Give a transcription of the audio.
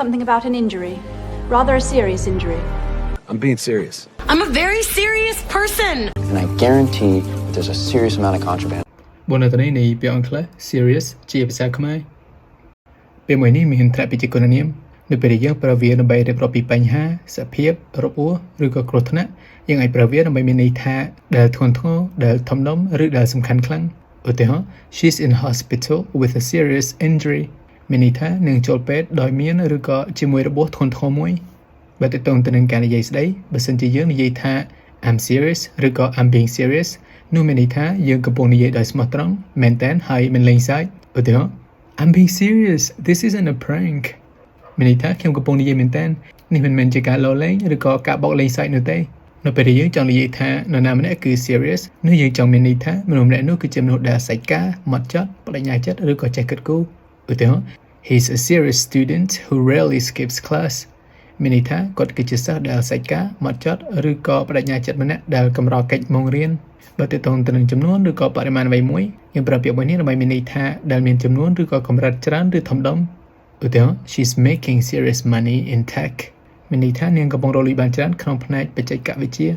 Something about an injury. Rather a serious injury. I'm being serious. I'm a very serious person. And I guarantee that there's a serious amount of contraband. បងនៅទីនេះពាក្យអង់គ្លេស serious ជាភាសាខ្មែរពេលមួយនេះមានត្រាពិជាគុណនាមនៅពេលដែលយើងប្រើវាដើម្បីរៀបរាប់ពីបញ្ហាសភាពរបួសឬក៏គ្រោះថ្នាក់យើងអាចប្រើវាដើម្បីមានន័យថាដែលធ្ងន់ធ្ងរដែលធំដុំឬដែលសំខាន់ខ្លាំងឧទាហរណ៍ she's in hospital with a serious injury មានន័យថានឹងចូលពេទ្យដោយមានឬក៏ជាមួយរបួសធ្ងន់ធ្ងរមួយបើទៅទៅនឹងការនិយាយស្ដីបើសិនជាយើងនិយាយថា I'm serious ឬក៏ I'm being serious នោះមានន័យថាយើងកំពុងនិយាយដោយស្មោះត្រង់មែនតើហើយមិនលេងសើចឧទាហរណ៍ I'm being serious this isn't a prank មានន័យថាខ្ញុំកំពុងនិយាយមែនតើនេះមិនមែនជាការលោលេងឬក៏ការបោកលេងសើចនោះទេនៅពេលដែលយើងចង់និយាយថានរណាម្នាក់គឺ serious នោះយើងចង់មានន័យថាមនុស្សម្នាក់នោះគឺជាមនុស្សដែលសាច់ការម៉ត់ចត់បដិញ្ញាចិត្តឬក៏ចេះគិតគូរឧទាហរណ៍ He's a serious student who rarely skips class មានន័យថាគាត់គឺជាសិស្សដែលសាច់ការម៉ត់ចត់ឬក៏បដិញ្ញាចិត្តម្នាក់ដែលកម្រកិច្ចម៉ោងរៀនបើទៅទៅនឹងចំនួនឬក៏បរិមាណអ្វីមួយយើងប្រើពាក្យមួយនេះដើម្បីមានន័យថាដែលមានចំនួនឬក៏កម្រិតច្រើនឬធំដុំឧទាហរណ៍ She's making serious money in tech មានន័យថានាងកំពុងរកលុយបានច្រើនក្នុងផ្នែកបច្ចេកវិទ្យា